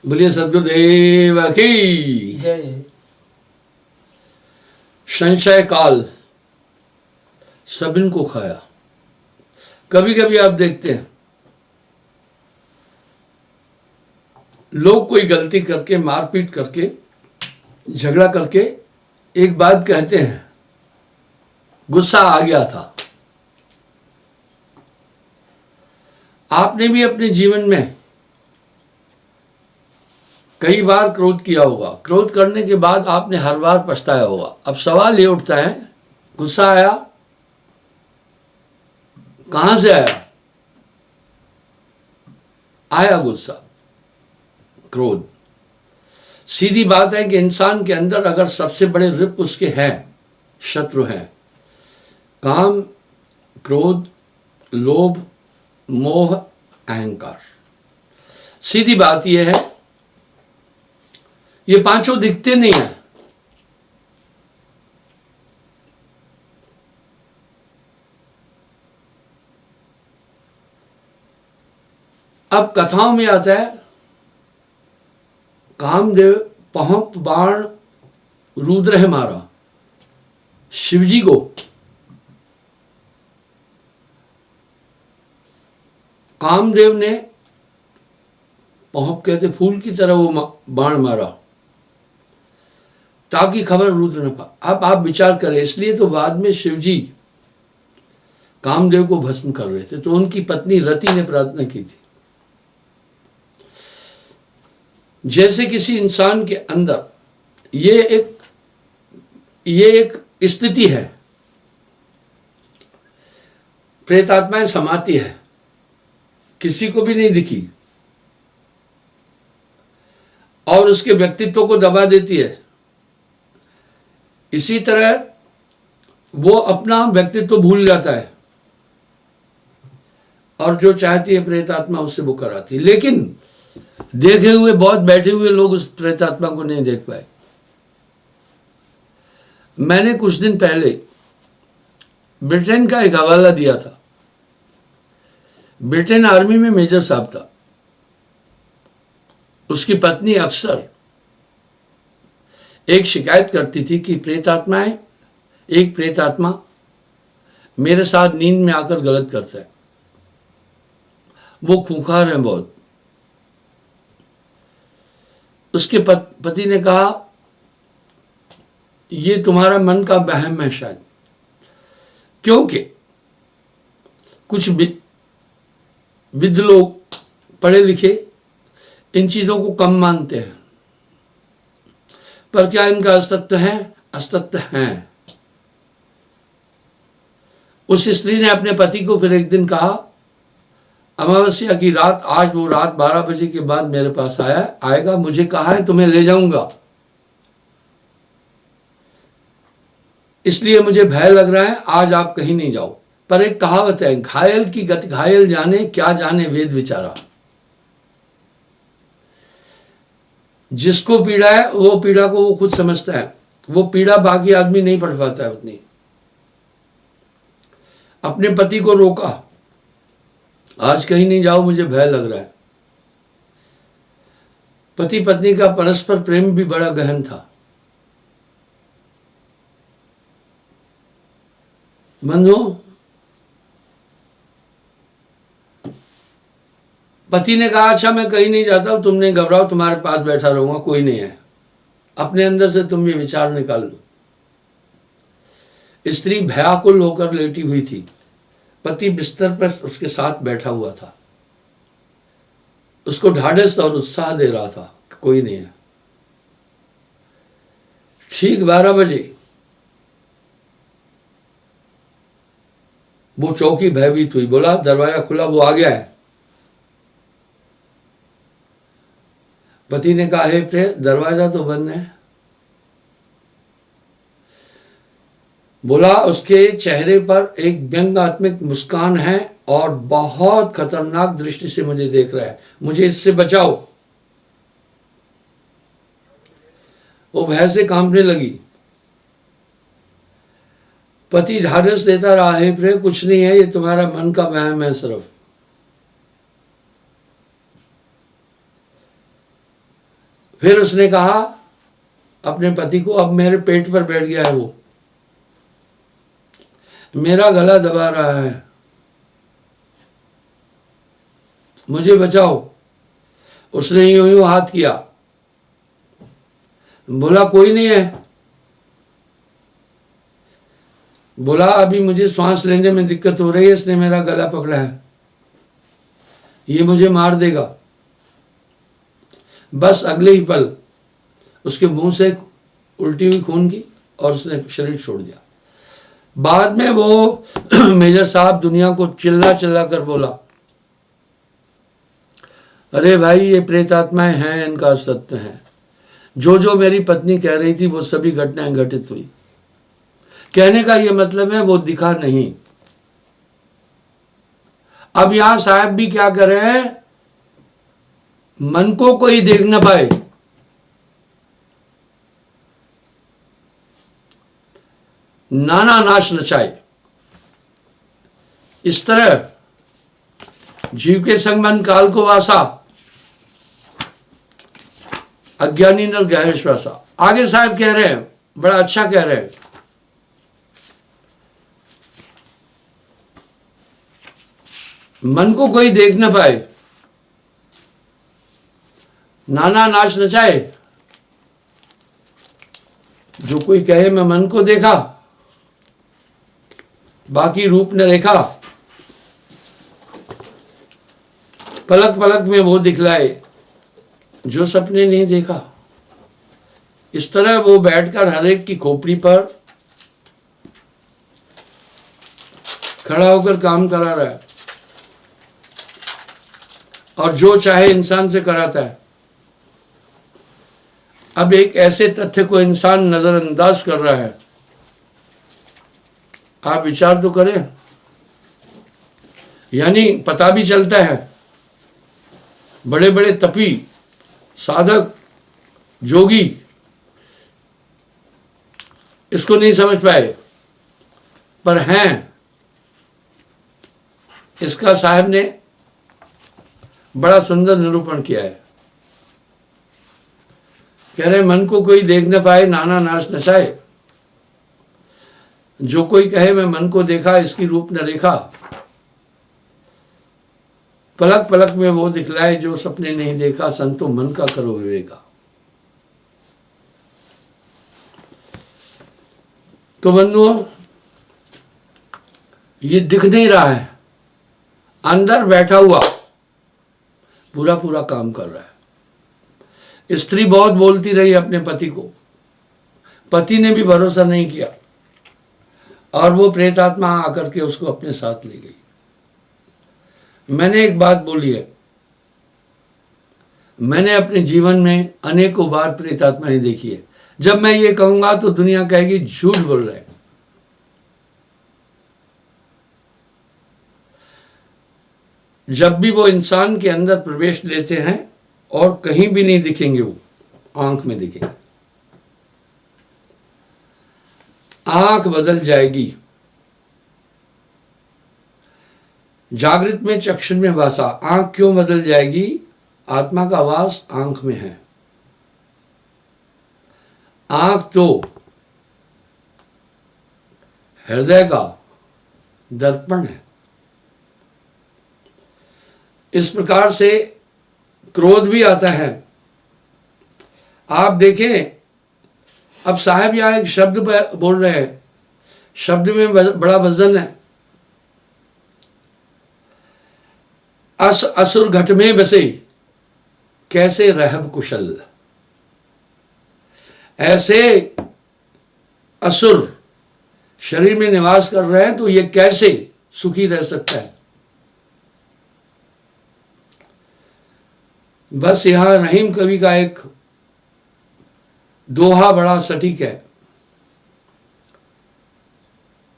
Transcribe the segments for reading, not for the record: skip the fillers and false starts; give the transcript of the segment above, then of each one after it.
बोलिए सद्गुरुदेव की जय। संशय काल सबिन को खाया। कभी कभी आप देखते हैं लोग कोई गलती करके, मारपीट करके, झगड़ा करके एक बात कहते हैं, गुस्सा आ गया था। आपने भी अपने जीवन में कई बार क्रोध किया होगा। क्रोध करने के बाद आपने हर बार पछताया होगा। अब सवाल ये उठता है, गुस्सा आया, कहां से आया? आया गुस्सा, क्रोध। सीधी बात है कि इंसान के अंदर अगर सबसे बड़े रिप उसके हैं, शत्रु हैं, काम, क्रोध, लोभ, मोह, अहंकार। सीधी बात यह है, ये पांचों दिखते नहीं हैं। अब कथाओं में आता है, कामदेव पहुंप बाण रुद्र है मारा। शिवजी को कामदेव ने पहुंप कहते फूल की तरह वो बाण मारा ताकि खबर रुद्र न पा। अब आप विचार करें, इसलिए तो बाद में शिवजी कामदेव को भस्म कर रहे थे तो उनकी पत्नी रति ने प्रार्थना की थी। जैसे किसी इंसान के अंदर ये एक स्थिति है, प्रेतात्माएं समाती है, किसी को भी नहीं दिखी और उसके व्यक्तित्व को दबा देती है। इसी तरह वो अपना व्यक्तित्व भूल जाता है और जो चाहती है प्रेतात्मा उससे वो कराती है। लेकिन देखे हुए बहुत बैठे हुए लोग उस प्रेतात्मा को नहीं देख पाए। मैंने कुछ दिन पहले ब्रिटेन का एक हवाला दिया था। ब्रिटेन आर्मी में मेजर साहब था, उसकी पत्नी अक्सर एक शिकायत करती थी कि एक प्रेतात्मा मेरे साथ नींद में आकर गलत करता है, वो खूंखार है बहुत। उसके पति ने कहा, ये तुम्हारा मन का वहम है शायद, क्योंकि कुछ विद्ध लोग पढ़े लिखे इन चीजों को कम मानते हैं, पर क्या इनका अस्तित्व है? अस्तित्व है। उस स्त्री ने अपने पति को फिर एक दिन कहा, अमावस्या की रात, आज वो रात 12 बजे के बाद मेरे पास आएगा, मुझे कहा है तुम्हें ले जाऊंगा, इसलिए मुझे भय लग रहा है, आज आप कहीं नहीं जाओ। पर एक कहावत है, घायल की गति घायल जाने, क्या जाने वेद विचारा। जिसको पीड़ा है वो पीड़ा को वो खुद समझता है, वो पीड़ा बाकी आदमी नहीं पढ़ पाता है उतनी। अपने पति को रोका, आज कहीं नहीं जाओ, मुझे भय लग रहा है। पति पत्नी का परस्पर प्रेम भी बड़ा गहन था। बंधुओं, पति ने कहा, अच्छा मैं कहीं नहीं जाता हूं, तुम नहीं घबराओ, तुम्हारे पास बैठा रहूंगा, कोई नहीं है। अपने अंदर से तुम ये विचार निकाल लो। स्त्री भयाकुल होकर लेटी हुई थी, पति बिस्तर पर उसके साथ बैठा हुआ था, उसको ढाढ़स और उत्साह दे रहा था, कोई नहीं है। ठीक 12 बजे वो चौकी भयभीत हुई, बोला दरवाजा खुला, वो आ गया है। पति ने कहा, हे प्रिय, दरवाजा तो बंद है। बोला, उसके चेहरे पर एक व्यंग्यात्मक मुस्कान है और बहुत खतरनाक दृष्टि से मुझे देख रहा है, मुझे इससे बचाओ। वो भय से कांपने लगी। पति ढाढ़स देता रहा, हे प्रिय, कुछ नहीं है, ये तुम्हारा मन का वहम है सिर्फ। फिर उसने कहा अपने पति को, अब मेरे पेट पर बैठ गया है वो, मेरा गला दबा रहा है, मुझे बचाओ। उसने यूं यूं हाथ किया, बोला कोई नहीं है। बोला अभी मुझे श्वास लेने में दिक्कत हो रही है, इसने मेरा गला पकड़ा है, ये मुझे मार देगा। बस अगले ही पल उसके मुंह से उल्टी हुई खून की और उसने शरीर छोड़ दिया। बाद में वो मेजर साहब दुनिया को चिल्ला चिल्ला कर बोला, अरे भाई ये प्रेत आत्माएं हैं, इनका अस्तित्व है। जो जो मेरी पत्नी कह रही थी वो सभी घटनाएं घटित हुई। कहने का ये मतलब है वो दिखा नहीं। अब यहां साहब भी क्या कर रहे हैं, मन को कोई देख ना पाए, नाना नाश नचाए। इस तरह जीव के संग मन काल को वासा, अज्ञानी नर गहरे श्वासा। आगे साहब कह रहे हैं, बड़ा अच्छा कह रहे हैं, मन को कोई देख ना पाए, नाना नाच नचाए। जो कोई कहे मैं मन को देखा, बाकी रूप न रेखा, पलक पलक में वो दिखलाए जो सपने नहीं देखा। इस तरह वो बैठकर हर एक की खोपड़ी पर खड़ा होकर काम करा रहा है और जो चाहे इंसान से कराता है। अब एक ऐसे तथ्य को इंसान नजरअंदाज कर रहा है, आप विचार तो करें। यानी पता भी चलता है, बड़े बड़े तपी साधक जोगी इसको नहीं समझ पाए, पर हैं। इसका साहब ने बड़ा सुंदर निरूपण किया है। कह रहे मन को कोई देख न पाए, नाना नाश नचाए। जो कोई कहे मैं मन को देखा, इसकी रूप न रेखा, पलक पलक में वो दिखलाए जो सपने नहीं देखा। संतो मन का करो विवेका। तो बंधुओं, ये दिख नहीं रहा है, अंदर बैठा हुआ पूरा पूरा काम कर रहा है। स्त्री बहुत बोलती रही अपने पति को, पति ने भी भरोसा नहीं किया और वो प्रेत आत्मा आकर के उसको अपने साथ ले गई। मैंने एक बात बोली है, मैंने अपने जीवन में अनेकों बार प्रेत आत्माएं देखी है। जब मैं ये कहूंगा तो दुनिया कहेगी झूठ बोल रहे हैं। जब भी वो इंसान के अंदर प्रवेश लेते हैं और कहीं भी नहीं दिखेंगे, वो आंख में दिखेंगे। आंख बदल जाएगी। जागृत में चक्षु में भाषा, आंख क्यों बदल जाएगी? आत्मा का वास आंख में है। आंख तो हृदय का दर्पण है। इस प्रकार से क्रोध भी आता है। आप देखें, अब साहब यहां एक शब्द बोल रहे हैं, शब्द में बड़ा वजन है। असुर घट में बसे, कैसे रहब कुशल। ऐसे असुर शरीर में निवास कर रहे हैं तो ये कैसे सुखी रह सकता है। बस यहां रहीम कवि का एक दोहा बड़ा सटीक है।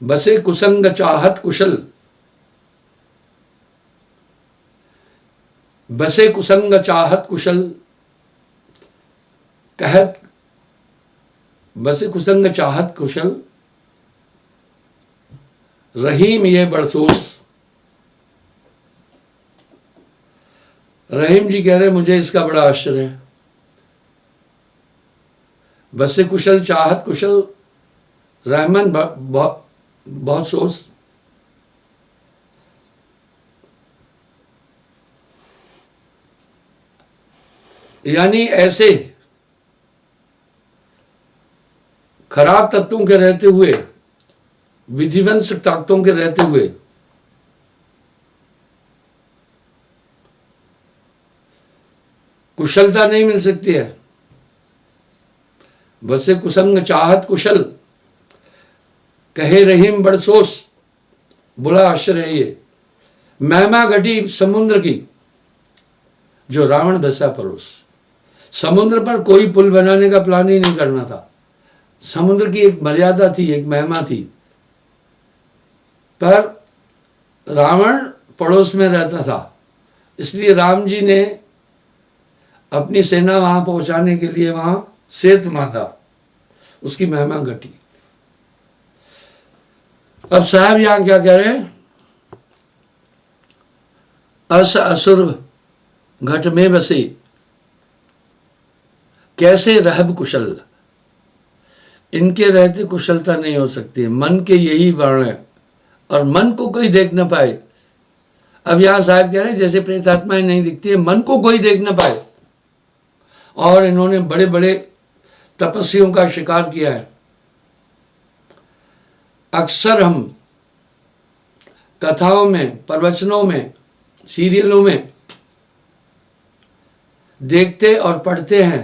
बसे कुसंग चाहत कुशल, बसे कुसंग चाहत कुशल, कहत बसे कुसंग चाहत कुशल, रहीम ये बड़सोस। रहीम जी कह रहे मुझे इसका बड़ा आश्चर्य है। वैसे कुशल चाहत कुशल रहमन बहुत सोच। यानी ऐसे खराब तत्वों के रहते हुए, विधिवंश ताकतों के रहते हुए कुशलता नहीं मिल सकती है। वैसे कुसंग चाहत कुशल कहे रहीम बड़सोस, बुरा आश्रय है ये। महिमा घटी समुद्र की, जो रावण दशा परोस। समुद्र पर कोई पुल बनाने का प्लान ही नहीं करना था। समुद्र की एक मर्यादा थी, एक महिमा थी, पर रावण पड़ोस में रहता था, इसलिए राम जी ने अपनी सेना वहां पहुंचाने के लिए वहां सेतु बांधा, उसकी महिमा घटी। अब साहब यहां क्या कह रहे हैं? अस असुर घट में बसे, कैसे रहब कुशल। इनके रहते कुशलता नहीं हो सकती। मन के यही वर्ण है, और मन को कोई देख ना पाए। अब यहां साहब कह रहे हैं जैसे प्रेतात्माएं नहीं दिखती है, मन को कोई देख ना पाए। और इन्होंने बड़े बड़े तपस्वियों का शिकार किया है। अक्सर हम कथाओं में, प्रवचनों में, सीरियलों में देखते और पढ़ते हैं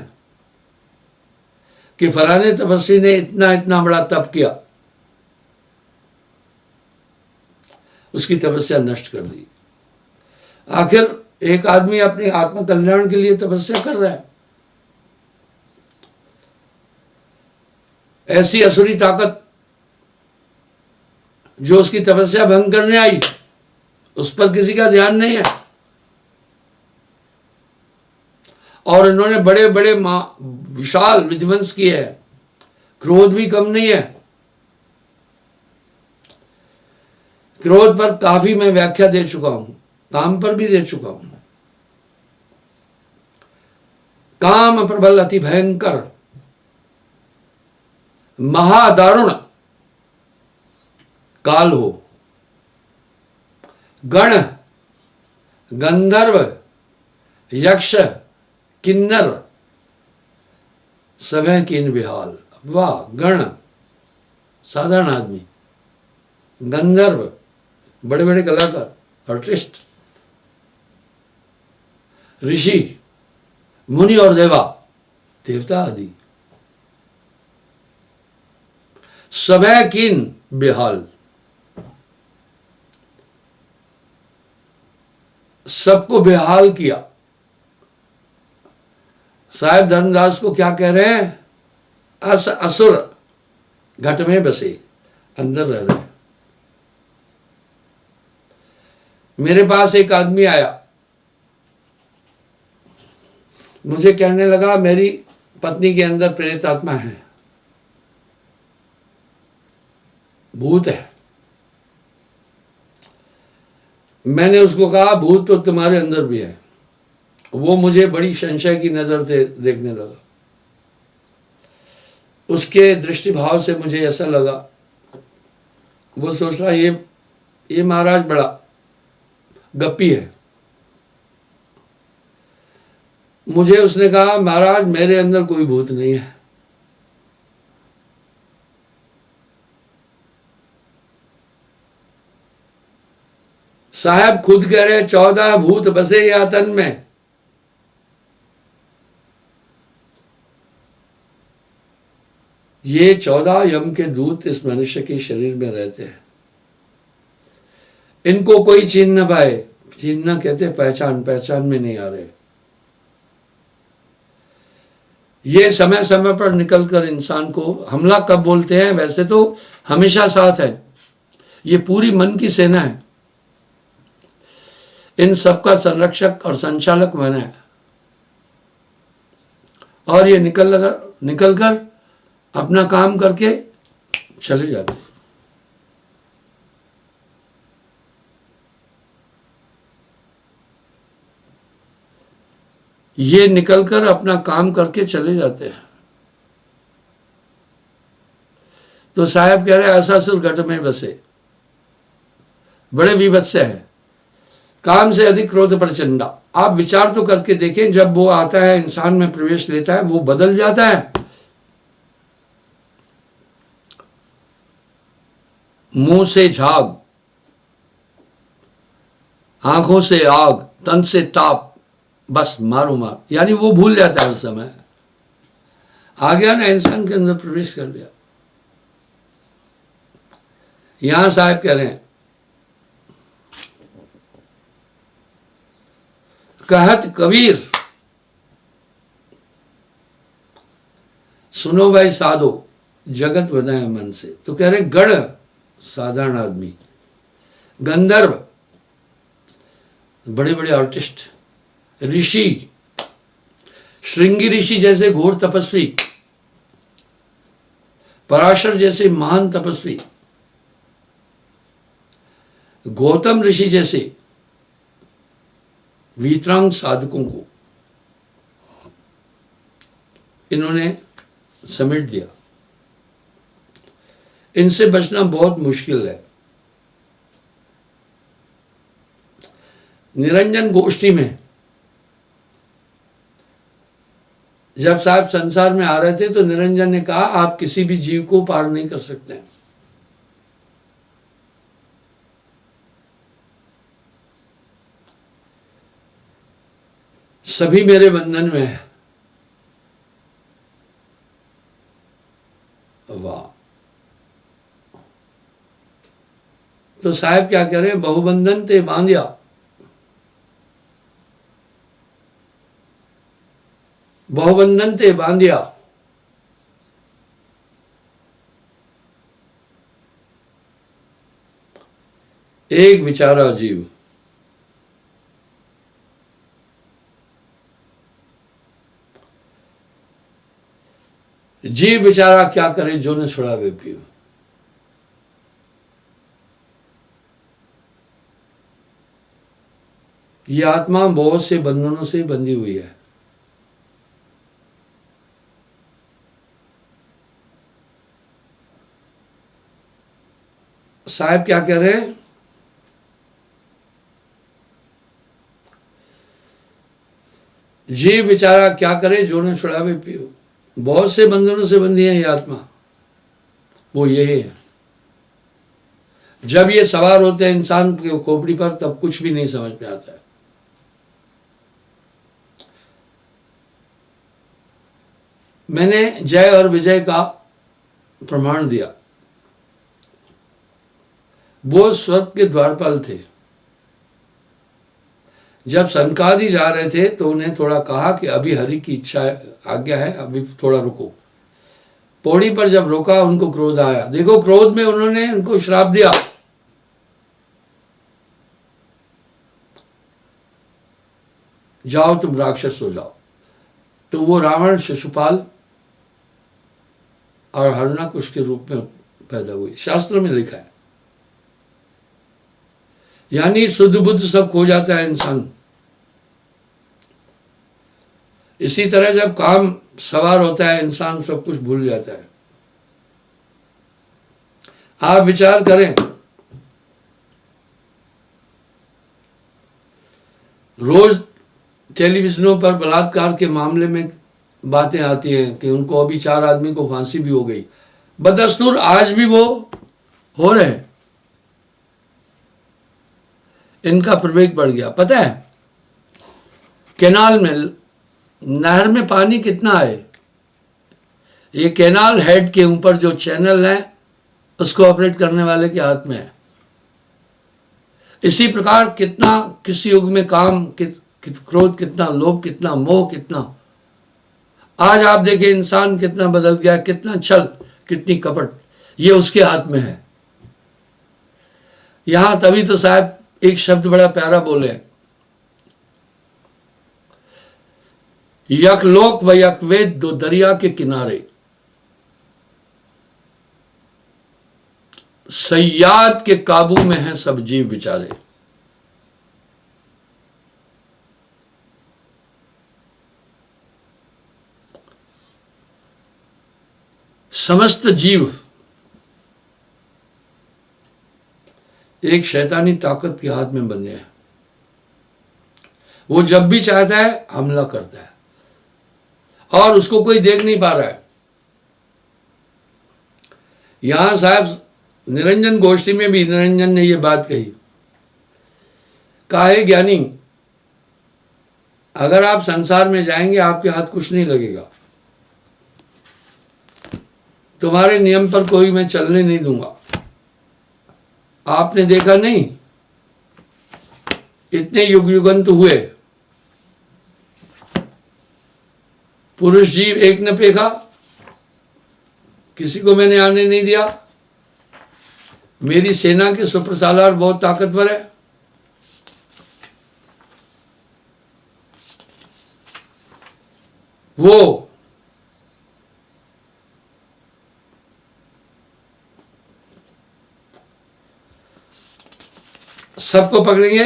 कि फलाने तपस्वी ने इतना इतना बड़ा तप किया, उसकी तपस्या नष्ट कर दी। आखिर एक आदमी अपने आत्म कल्याण के लिए तपस्या कर रहा है, ऐसी असुरी ताकत जो उसकी तपस्या भंग करने आई, उस पर किसी का ध्यान नहीं है। और इन्होंने बड़े बड़े विशाल विध्वंस किए हैं। क्रोध भी कम नहीं है। क्रोध पर काफी मैं व्याख्या दे चुका हूं, काम पर भी दे चुका हूं। काम प्रबल अति भयंकर महादारुण काल हो, गण गंधर्व यक्ष किन्नर सभय कीन बिहाल। वाह, गण साधारण आदमी, गंधर्व बड़े बड़े कलाकार आर्टिस्ट, ऋषि मुनि और देवता आदि, सभय कीन बेहाल, सबको बेहाल किया। साहेब धर्मदास को क्या कह रहे हैं? अस असुर घट में बसे, अंदर रह रहे। मेरे पास एक आदमी आया, मुझे कहने लगा मेरी पत्नी के अंदर प्रेत आत्मा है, भूत है। मैंने उसको कहा भूत तो तुम्हारे अंदर भी है। वो मुझे बड़ी संशय की नजर से देखने लगा। उसके दृष्टिभाव से मुझे ऐसा लगा, वो सोच रहा ये महाराज बड़ा गप्पी है। मुझे उसने कहा महाराज मेरे अंदर कोई भूत नहीं है। साहब खुद कह रहे 14 भूत बसे या तन में। ये 14 यम के दूत इस मनुष्य के शरीर में रहते हैं। इनको कोई छीन न पाए। छीनना कहते पहचान में नहीं आ रहे। ये समय समय पर निकलकर इंसान को हमला कब बोलते हैं? वैसे तो हमेशा साथ है। ये पूरी मन की सेना है। इन सबका संरक्षक और संचालक मन है। और ये निकलकर अपना काम करके चले जाते। ये निकलकर अपना काम करके चले जाते हैं। तो साहब कह रहे असासुर घट में बसे, बड़े विभत्स हैं, काम से अधिक क्रोध प्रचंडा। आप विचार तो करके देखें, जब वो आता है इंसान में प्रवेश लेता है, वो बदल जाता है। मुंह से झाग, आंखों से आग, तन से ताप, बस मारो मार, यानी वो भूल जाता है उस समय। आ गया ना, इंसान के अंदर प्रवेश कर दिया। यहां साहब कह रहे हैं, कहत कबीर, सुनो भाई साधो, जगत बनाए मन से। तो कह रहे गण, साधारण आदमी, गंधर्व, बड़े बड़े आर्टिस्ट, ऋषि, श्रृंगी ऋषि जैसे घोर तपस्वी, पराशर जैसे महान तपस्वी, गौतम ऋषि जैसे वीतरांग साधकों को इन्होंने समेट दिया। इनसे बचना बहुत मुश्किल है। निरंजन गोष्ठी में जब साहब संसार में आ रहे थे तो निरंजन ने कहा, आप किसी भी जीव को पार नहीं कर सकते। सभी मेरे बंधन में है। वाह। तो साहब क्या कह रहे हैं, बहुबंधन ते बांधिया, बहुबंधन ते बांधिया, एक बेचारा जीव, जीव बेचारा क्या करे जो न छुड़ावे पियो। ये आत्मा बहुत से बंधनों से बंधी हुई है। साहब क्या कह रहे हैं, जीव बेचारा क्या करे जो न छुड़ावे पियो। बहुत से बंधनों से बंधी है ये आत्मा, वो यही है। जब ये सवार होते हैं इंसान के खोपड़ी पर, तब कुछ भी नहीं समझ में आता है। मैंने जय और विजय का प्रमाण दिया। वो स्वर्ग के द्वारपाल थे। जब सनकादि जा रहे थे तो उन्हें थोड़ा कहा कि अभी हरि की इच्छा आज्ञा है, अभी थोड़ा रुको। पौड़ी पर जब रोका, उनको क्रोध आया। देखो, क्रोध में उन्होंने उनको श्राप दिया, जाओ तुम राक्षस हो जाओ। तो वो रावण, शिशुपाल और हरणाकुश के रूप में पैदा हुई। शास्त्र में लिखा है। यानी शुद्ध बुद्ध सब खो जाता है इंसान। इसी तरह जब काम सवार होता है, इंसान सब कुछ भूल जाता है। आप विचार करें, रोज टेलीविजनों पर बलात्कार के मामले में बातें आती हैं कि उनको अभी 4 आदमी को फांसी भी हो गई। बदस्तूर आज भी वो हो रहे हैं। इनका प्रवेग बढ़ गया। पता है, कैनाल में, नहर में पानी कितना है, ये कैनाल हेड के ऊपर जो चैनल है उसको ऑपरेट करने वाले के हाथ में है। इसी प्रकार कितना किस युग में काम, क्रोध कितना, लोभ कितना, मोह कितना। आज आप देखिए इंसान कितना बदल गया, कितना छल, कितनी कपट, ये उसके हाथ में है। यहां तभी तो साहब एक शब्द बड़ा प्यारा बोले, यकलोक व यकवेद दो दरिया के किनारे, सयाद के काबू में है सब जीव बेचारे। समस्त जीव एक शैतानी ताकत के हाथ में बंधे हैं। वो जब भी चाहता है हमला करता है और उसको कोई देख नहीं पा रहा है। यहां साहब निरंजन गोष्ठी में भी निरंजन ने ये बात कही, कहा है ज्ञानी, अगर आप संसार में जाएंगे आपके हाथ कुछ नहीं लगेगा, तुम्हारे नियम पर कोई मैं चलने नहीं दूंगा। आपने देखा नहीं, इतने युग युगंत हुए, पुरुष जीव एक न पेखा, किसी को मैंने आने नहीं दिया। मेरी सेना के सुप्रसालार बहुत ताकतवर है। वो सबको पकड़ेंगे।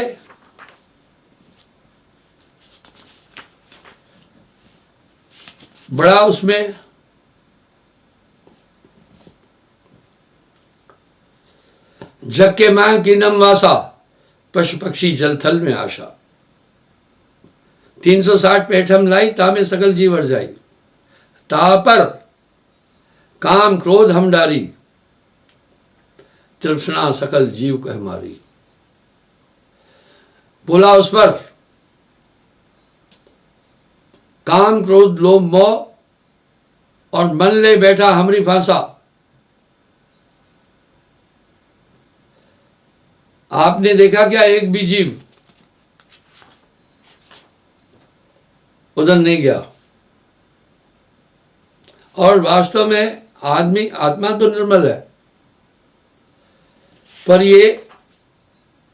बड़ा उसमें जग के मां की नम वासा, पशु पक्षी जल थल में आशा। 360 पेठम लाई, तामे सकल जीव अर जाई। ता पर काम क्रोध हम डारी, तृष्णा सकल जीव कह मारी। बोला उस पर काम क्रोध लोभ मोह और मन ले बैठा हमरी फांसा। आपने देखा क्या एक भी जीव उधर नहीं गया। और वास्तव में आदमी आत्मा तो निर्मल है, पर ये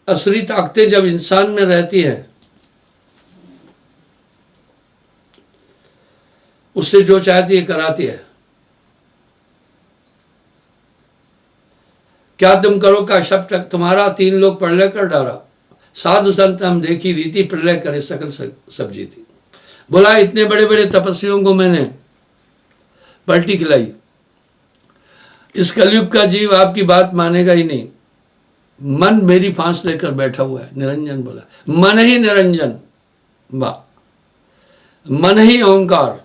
असली ताकतें जब इंसान में रहती हैं, उससे जो चाहती है कराती है। क्या तुम करो का शब्द तुम्हारा, 3 लोग प्रलय कर डारा। साधु संत हम देखी रीति, प्रलय करे सकल सब जीती। बोला इतने बड़े बड़े तपस्वियों को मैंने पलटी खिलाई। इस कलयुग का जीव आपकी बात मानेगा ही नहीं। मन मेरी फांस लेकर बैठा हुआ है। निरंजन बोला, मन ही निरंजन, वाह, मन ही ओंकार,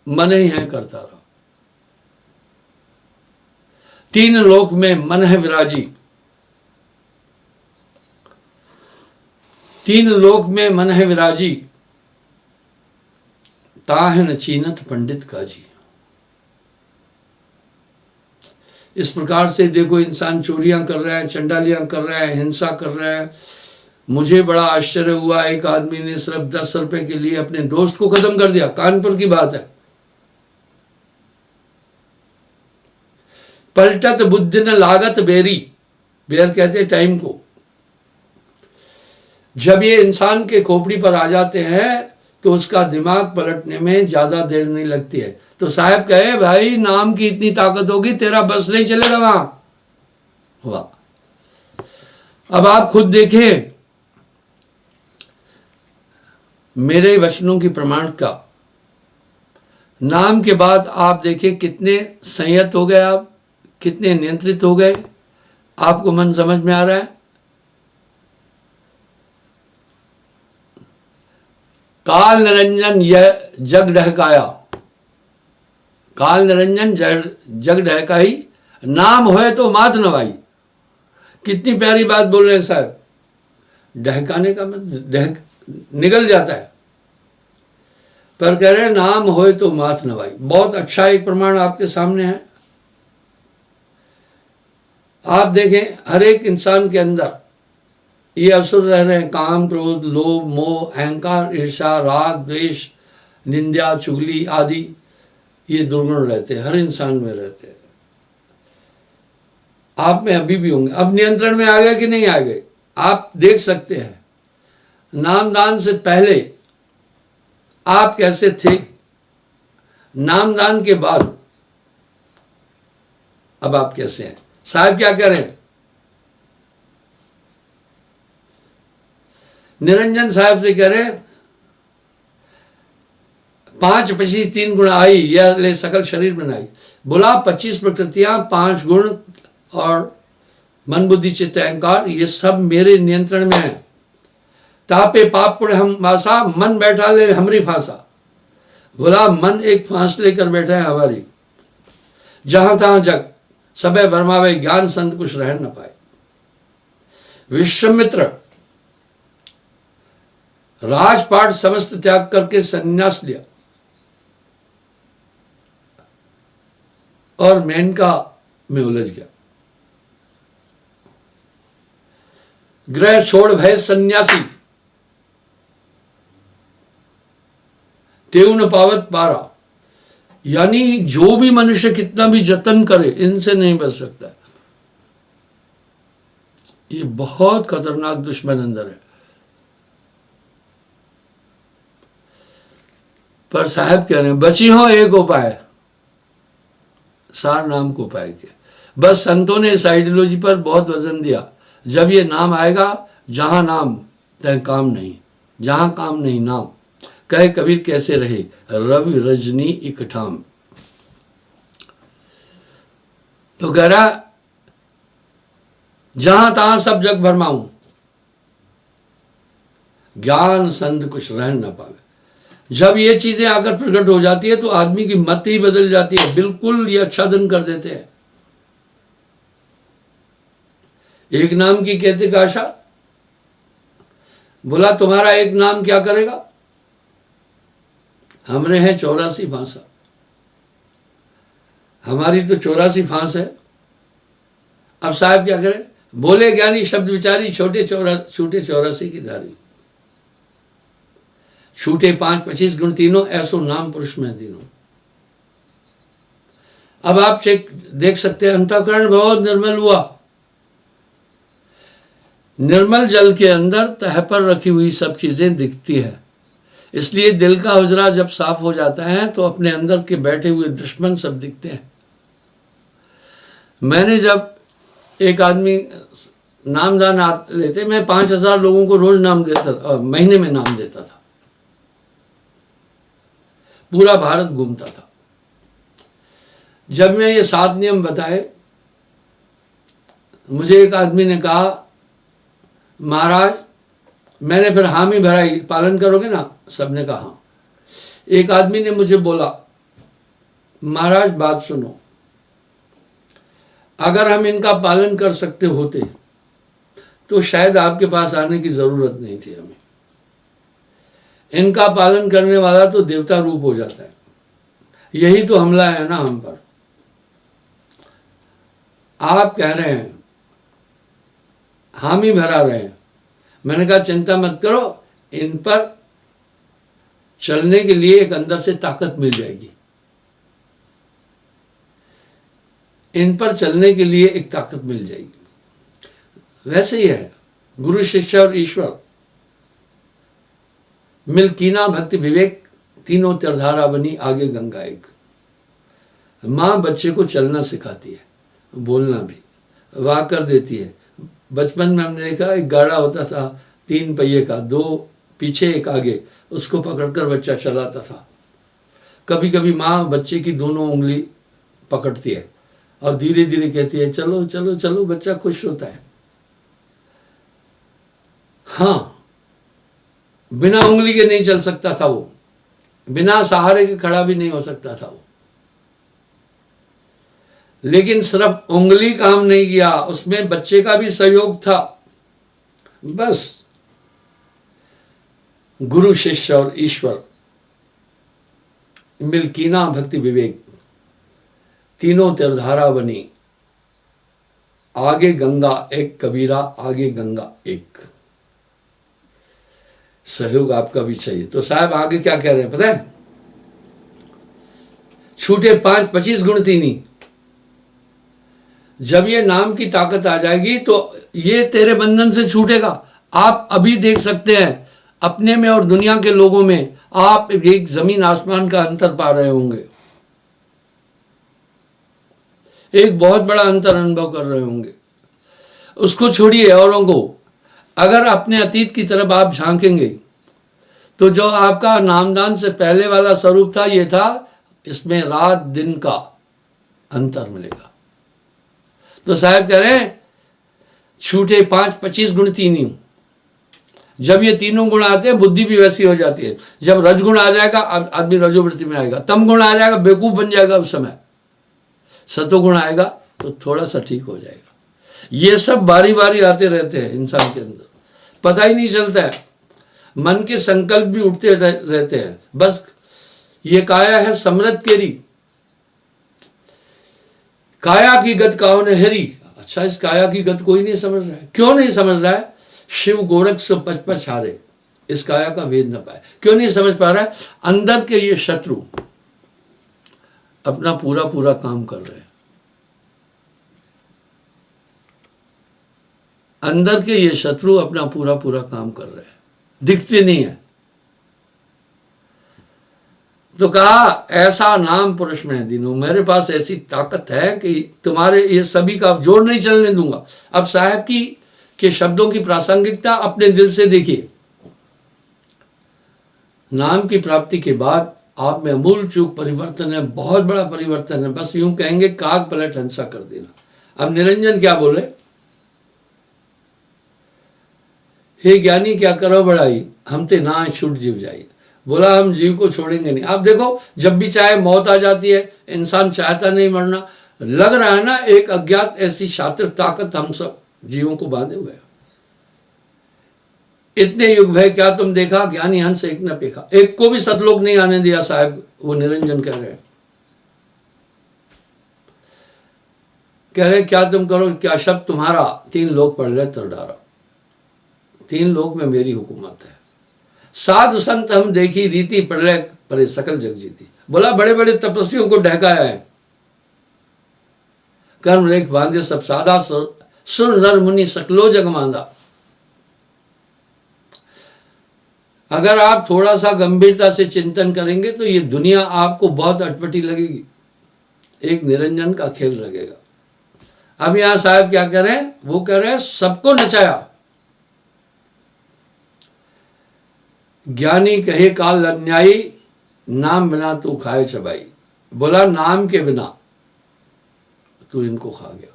मन ही है करता रहा। 3 लोक में मन है विराजी, 3 लोक में मन है विराजी, ताह न चीनत पंडित काजी। इस प्रकार से देखो, इंसान चोरियां कर रहा है, चंडालियां कर रहा है, हिंसा कर रहा है। मुझे बड़ा आश्चर्य हुआ, एक आदमी ने सिर्फ 10 रुपए के लिए अपने दोस्त को खत्म कर दिया। कानपुर की बात है। पलटत बुद्धि न लागत बेरी, बेर कहते टाइम को। जब ये इंसान के खोपड़ी पर आ जाते हैं तो उसका दिमाग पलटने में ज्यादा देर नहीं लगती है। तो साहब कहे, भाई नाम की इतनी ताकत होगी, तेरा बस नहीं चलेगा वहां। वाह। अब आप खुद देखें मेरे वचनों की प्रमाणिकता। नाम के बाद आप देखें कितने संयत हो गए, आप कितने नियंत्रित हो गए। आपको मन समझ में आ रहा है। काल निरंजन यह जग ढहकाया, काल निरंजन जग ढहकाई, नाम होए तो मात नवाई। कितनी प्यारी बात बोल रहे हैं साहब। ढहकाने का मतलब निगल जाता है, पर कह रहे नाम होए तो मात नवाई। बहुत अच्छा एक प्रमाण आपके सामने है। आप देखें हर एक इंसान के अंदर ये असुर रह रहे हैं। काम क्रोध लोभ मोह अहंकार ईर्ष्या राग द्वेष निंदा चुगली आदि, ये दुर्गुण रहते हैं, हर इंसान में रहते हैं। आप में अभी भी होंगे। अब नियंत्रण में आ गए कि नहीं आ गए, आप देख सकते हैं। नामदान से पहले आप कैसे थे, नामदान के बाद अब आप कैसे हैं। साहब क्या कह रहे हैं, निरंजन साहब से कह रहे हैं 5 25 3 गुण आई, यह ले सकल शरीर बनाई। बोला 25 प्रकृतियां, 5 गुण और मन बुद्धि चित्त अहंकार, ये सब मेरे नियंत्रण में है। तापे पाप पुण्य हम वासा, मन बैठा ले हमरी फांसा। बोला मन एक फांस लेकर बैठा है हमारी, जहां तहां जग सबे भरमावे, ज्ञान संत कुछ रह न पाए। विश्वामित्र राजपाट समस्त त्याग करके संन्यास लिया और मेनका में उलझ गया। ग्रह छोड़ भय सन्यासी, तेऊ न पावत पारा। यानी जो भी मनुष्य कितना भी जतन करे, इनसे नहीं बच सकता। ये बहुत खतरनाक दुश्मन अंदर है। पर साहब कह रहे हैं बची हो एक उपाय, सार नाम को उपाय किया। बस संतों ने इस आइडियोलॉजी पर बहुत वजन दिया। जब ये नाम आएगा, जहां नाम तय काम नहीं, जहां काम नहीं नाम। कहे कबीर कैसे रहे रवि रजनी इकठाम। तो कह रहा जहां तहां सब जग भरमाऊं, ज्ञान संत कुछ रह न पावे। जब ये चीजें आकर प्रकट हो जाती है तो आदमी की मत ही बदल जाती है, बिल्कुल ये आच्छादन कर देते हैं। एक नाम की कहते का आशा। बोला तुम्हारा एक नाम क्या करेगा? हमरे हैं 84 फांसा, हमारी तो 84 फांस है। अब साहब क्या करें? बोले ज्ञानी शब्द विचारी, छूटे 84 की धारी। छूटे 5 25 गुण तीनों, ऐसो नाम पुरुष में तीनों। अब आप चेक देख सकते हैं, अंतःकरण बहुत निर्मल हुआ। निर्मल जल के अंदर तह पर रखी हुई सब चीजें दिखती है। इसलिए दिल का हुजरा जब साफ हो जाता है तो अपने अंदर के बैठे हुए दुश्मन सब दिखते हैं। मैंने जब एक आदमी नामदान लेते, मैं 5000 लोगों को रोज नाम देता था, महीने में नाम देता था, पूरा भारत घूमता था। जब मैं ये 7 नियम बताए, मुझे एक आदमी ने कहा महाराज, मैंने फिर हामी भराई, पालन करोगे ना? सबने कहा हाँ। एक आदमी ने मुझे बोला महाराज बात सुनो, अगर हम इनका पालन कर सकते होते तो शायद आपके पास आने की जरूरत नहीं थी हमें। इनका पालन करने वाला तो देवता रूप हो जाता है। यही तो हमला है ना हम पर। आप कह रहे हैं, हामी भरा रहे हैं। मैंने कहा चिंता मत करो, इन पर चलने के लिए एक अंदर से ताकत मिल जाएगी। इन पर चलने के लिए एक ताकत मिल जाएगी। वैसे ही है गुरु शिष्य और ईश्वर, मिल कीना भक्ति विवेक, तीनों त्रिधारा बनी आगे गंगा एक। माँ बच्चे को चलना सिखाती है, बोलना भी, वाह कर देती है। बचपन में हमने देखा एक गाड़ा होता था 3 पहिए का, 2 पीछे 1 आगे, उसको पकड़कर बच्चा चलाता था। कभी कभी माँ बच्चे की दोनों उंगली पकड़ती है और धीरे धीरे कहती है चलो चलो चलो, बच्चा खुश होता है। हाँ, बिना उंगली के नहीं चल सकता था वो, बिना सहारे के खड़ा भी नहीं हो सकता था वो। लेकिन सिर्फ उंगली काम नहीं किया, उसमें बच्चे का भी सहयोग था। बस गुरु शिष्य और ईश्वर, मिलकीना भक्ति विवेक, तीनों त्रिधारा बनी आगे गंगा एक। कबीरा आगे गंगा एक। सहयोग आपका भी चाहिए। तो साहब आगे क्या कह रहे हैं पता है? छूटे 5 25 गुण तीनी। जब ये नाम की ताकत आ जाएगी तो ये तेरे बंधन से छूटेगा। आप अभी देख सकते हैं अपने में और दुनिया के लोगों में, आप एक जमीन आसमान का अंतर पा रहे होंगे, एक बहुत बड़ा अंतर अनुभव कर रहे होंगे। उसको छोड़िए औरों को, अगर अपने अतीत की तरफ आप झांकेंगे तो जो आपका नामदान से पहले वाला स्वरूप था, ये था, इसमें रात दिन का अंतर मिलेगा। तो साहब कह रहे हैं छूटे 5-25 गुण तीन ही। जब ये तीनों गुण आते हैं बुद्धि भी वैसी हो जाती है। जब रजगुण आ जाएगा आदमी रजोवृत्ति में आएगा, तम गुण आ जाएगा बेवकूफ बन जाएगा उस समय, सतोगुण आएगा तो थोड़ा सा ठीक हो जाएगा। ये सब बारी बारी आते रहते हैं इंसान के अंदर, पता ही नहीं चलता है। मन के संकल्प भी उठते रहते हैं। बस ये काया है समृद्ध केरी, काया की गत काहो ने हेरी। अच्छा, इस काया की गत कोई नहीं समझ रहा है। क्यों नहीं समझ रहा है? शिव गोरख से पच हारे, इस काया का भेद न पाए। क्यों नहीं समझ पा रहा है? अंदर के ये शत्रु अपना पूरा पूरा काम कर रहे हैं। अंदर के ये शत्रु अपना पूरा पूरा काम कर रहे हैं, दिखते नहीं है। तो कहा ऐसा नाम पुरुष में दीनू, मेरे पास ऐसी ताकत है कि तुम्हारे ये सभी का जोड़ नहीं चलने दूंगा। अब साहब की के शब्दों की प्रासंगिकता अपने दिल से देखिए। नाम की प्राप्ति के बाद आप में अमूल चूक परिवर्तन है, बहुत बड़ा परिवर्तन है। बस यूं कहेंगे काग पलट हंसा कर देना। अब निरंजन क्या बोले? हे ज्ञानी क्या करो बड़ाई, हम ते ना छूट जीव जाइए। बोला हम जीव को छोड़ेंगे नहीं। आप देखो, जब भी चाहे मौत आ जाती है, इंसान चाहता नहीं मरना। लग रहा है ना एक अज्ञात ऐसी शातिर ताकत हम सब जीवों को बांधे हुए। इतने युग भय क्या तुम देखा, ज्ञानी हंस एक न पेखा। एक को भी सतलोक नहीं आने दिया साहब, वो निरंजन कह रहे हैं। कह रहे क्या तुम करो, क्या शब्द तुम्हारा, 3 लोक पढ़ ले तर डारा। 3 लोक में मेरी हुकूमत है। साधु संत हम देखी रीति, पढ़ ले परे सकल जग जीती। बोला बड़े बड़े तपस्वियों को ढहकाया है, कर्म रेख बांधे सब साधा, सुर नर मुनि सकलो जग मांदा। अगर आप थोड़ा सा गंभीरता से चिंतन करेंगे तो ये दुनिया आपको बहुत अटपटी लगेगी, एक निरंजन का खेल लगेगा। अब यहां साहब क्या कह रहे हैं? वो कह रहे हैं सबको नचाया। ज्ञानी कहे काल अन्यायी, नाम बिना तू खाए चबाई। बोला नाम के बिना तू इनको खा गया।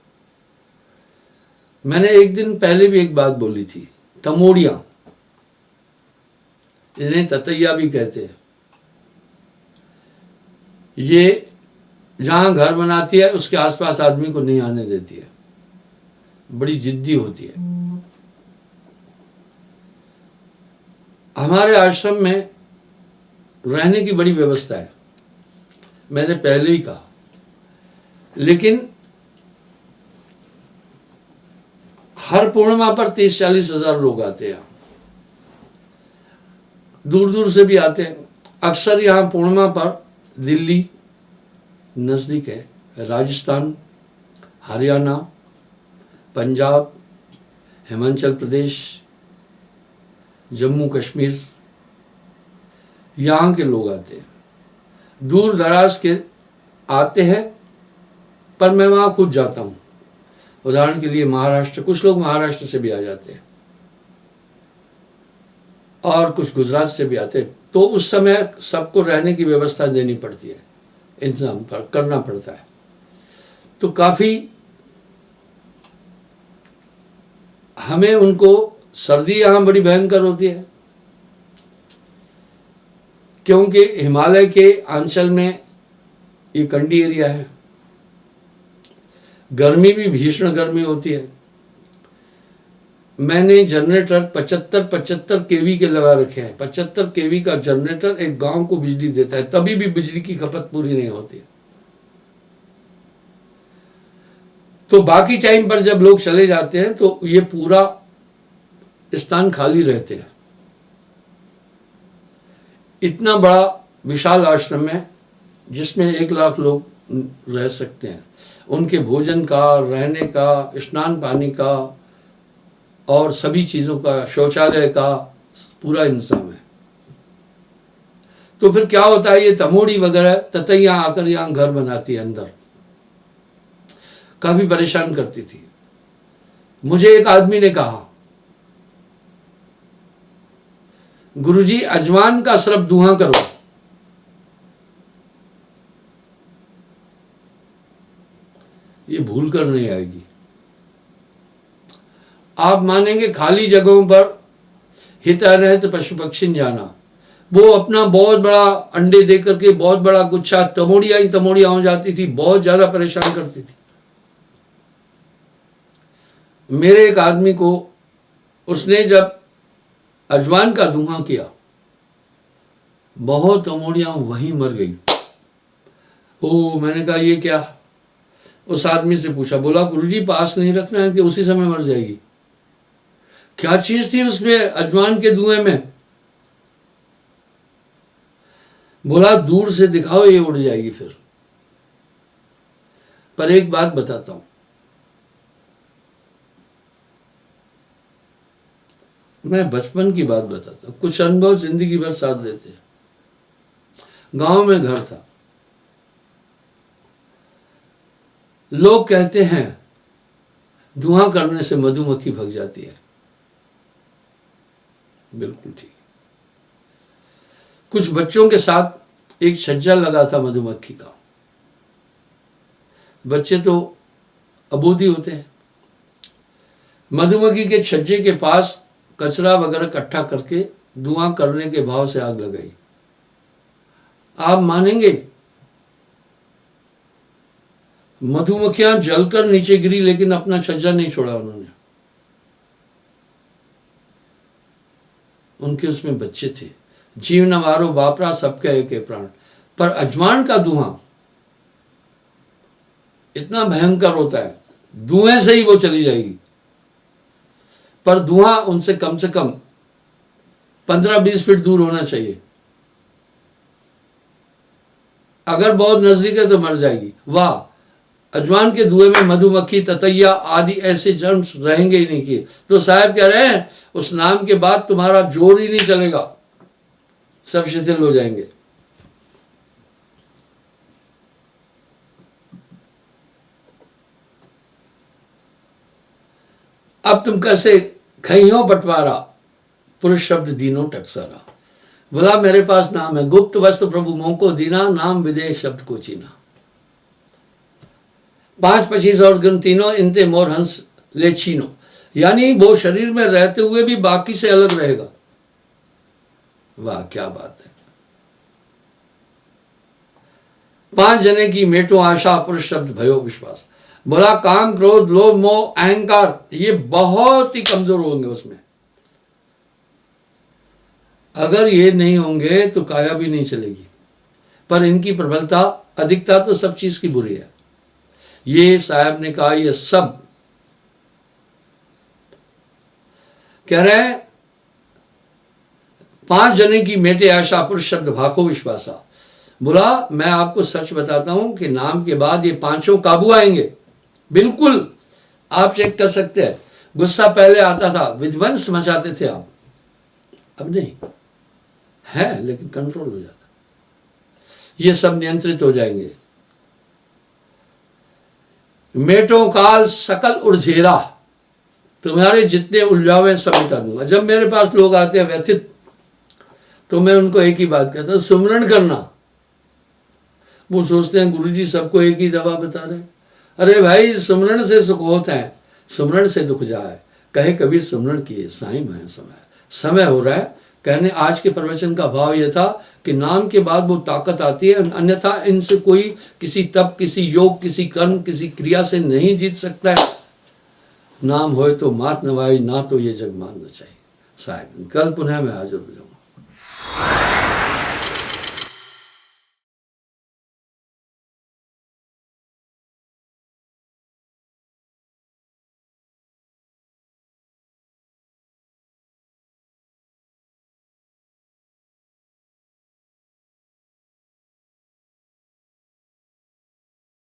मैंने एक दिन पहले भी एक बात बोली थी, तमोड़ियां, इन्हें ततैया भी कहते हैं। ये जहां घर बनाती है उसके आसपास आदमी को नहीं आने देती है, बड़ी जिद्दी होती है। हमारे आश्रम में रहने की बड़ी व्यवस्था है, मैंने पहले ही कहा, लेकिन हर पूर्णिमा पर 30-40 हजार लोग आते हैं, दूर दूर से भी आते हैं। अक्सर यहाँ पूर्णिमा पर दिल्ली नज़दीक है, राजस्थान, हरियाणा, पंजाब, हिमाचल प्रदेश, जम्मू कश्मीर, यहाँ के लोग आते हैं। दूर दराज के आते हैं, पर मैं वहाँ खुद जाता हूँ। उदाहरण के लिए महाराष्ट्र, कुछ लोग महाराष्ट्र से भी आ जाते हैं और कुछ गुजरात से भी आते हैं। तो उस समय सबको रहने की व्यवस्था देनी पड़ती है, इंतजाम करना पड़ता है। तो काफ़ी हमें उनको, सर्दी यहाँ बड़ी भयंकर होती है क्योंकि हिमालय के आंचल में ये कंडी एरिया है। गर्मी भी भीषण गर्मी होती है। मैंने जनरेटर 75 केवी के लगा रखे हैं। 75 केवी का जनरेटर एक गांव को बिजली देता है, तभी भी बिजली की खपत पूरी नहीं होती। तो बाकी टाइम पर जब लोग चले जाते हैं तो ये पूरा स्थान खाली रहते हैं। इतना बड़ा विशाल आश्रम है जिसमें 1 लाख लोग रह सकते हैं। उनके भोजन का, रहने का, स्नान पानी का और सभी चीज़ों का, शौचालय का पूरा इंतजाम है। तो फिर क्या होता है, ये तमोड़ी वगैरह ततैया आकर यहाँ घर बनाती है, अंदर काफी परेशान करती थी। मुझे एक आदमी ने कहा, गुरुजी अजवान का सिर्फ धुआं करो। ये भूल कर नहीं आएगी। आप मानेंगे खाली जगहों पर हिता रहत पशु पक्षी जाना, वो अपना बहुत बड़ा अंडे दे करके बहुत बड़ा गुच्छा तमोड़िया ही तमोड़िया हो जाती थी, बहुत ज्यादा परेशान करती थी। मेरे एक आदमी को उसने जब अजवान का धुआं किया, बहुत तमोड़ियां वहीं मर गई। ओ, मैंने कहा ये क्या? उस आदमी से पूछा, बोला गुरुजी पास नहीं रखना है कि उसी समय मर जाएगी। क्या चीज थी उसमें अजवान के धुएं में? बोला दूर से दिखाओ ये उड़ जाएगी फिर। पर एक बात बताता हूं, मैं बचपन की बात बताता हूं, कुछ अनुभव जिंदगी भर साथ देते हैं। गांव में घर था, लोग कहते हैं धुआं करने से मधुमक्खी भग जाती है। बिल्कुल ठीक। कुछ बच्चों के साथ एक छज्जा लगा था मधुमक्खी का। बच्चे तो अबूधी होते हैं। मधुमक्खी के छज्जे के पास कचरा वगैरह इकट्ठा करके धुआं करने के भाव से आग लगाई। आप मानेंगे मधुमक्खियां जलकर नीचे गिरी, लेकिन अपना छज्जा नहीं छोड़ा उन्होंने। उनके उसमें बच्चे थे। जीव न मारो बापरा, सबके एक प्राण। पर अजवान का धुआं इतना भयंकर होता है, धुएं से ही वो चली जाएगी। पर धुआं उनसे कम से कम 15-20 फीट दूर होना चाहिए। अगर बहुत नजदीक है तो मर जाएगी। वाह, अजवान के धुएं में मधुमक्खी, ततैया आदि ऐसे जर्म्स रहेंगे ही नहीं किए। तो साहब कह रहे हैं उस नाम के बाद तुम्हारा जोर ही नहीं चलेगा, सब शिथिल हो जाएंगे। अब तुम कैसे खइयो बंटवारा, पुरुष शब्द दीनो टकसारा। बोला मेरे पास नाम है, गुप्त वस्त्र प्रभु मोह को दीना, नाम विदेश शब्द को चीना। 5-25 और गुण तीनों, इनते मोर हंस ले छीनो। यानी वो शरीर में रहते हुए भी बाकी से अलग रहेगा। वाह क्या बात है। 5 जने की मेटो आशा, पुरुष शब्द भयो विश्वास। बोला काम क्रोध लोभ मोह अहंकार, ये बहुत ही कमजोर होंगे उसमें। अगर ये नहीं होंगे तो काया भी नहीं चलेगी। पर इनकी प्रबलता, अधिकता तो सब चीज की बुरी है। ये साहब ने कहा ये सब कह रहे हैं 5 जने की मेटे आशा, पुरुष शब्द भाको विश्वासा। बोला मैं आपको सच बताता हूं कि नाम के बाद ये 5 काबू आएंगे। बिल्कुल आप चेक कर सकते हैं। गुस्सा पहले आता था, विध्वंस मचाते थे आप, अब नहीं है, लेकिन कंट्रोल हो जाता। ये सब नियंत्रित हो जाएंगे। मेटो काल सकल उर्झेरा, तुम्हारे जितने उलझावे सब मिटा दूंगा। जब मेरे पास लोग आते हैं व्यथित, तो मैं उनको एक ही बात कहता हूं, सुमरण करना। वो सोचते हैं गुरुजी सबको एक ही दवा बता रहे हैं। अरे भाई, सुमरण से सुख होता है, सुमरण से दुख जाए। कहे कबीर सुमरण किए साईं मैं समय हो रहा है। कहने आज के प्रवचन का भाव यह था कि नाम के बाद वो ताकत आती है, अन्यथा इनसे कोई किसी तप, किसी योग, किसी कर्म, किसी क्रिया से नहीं जीत सकता है। नाम होए तो मात नवाई, ना तो ये जग मान न चाहिए। साहब कल पुनः मैं हाजिर हो जाऊंगा।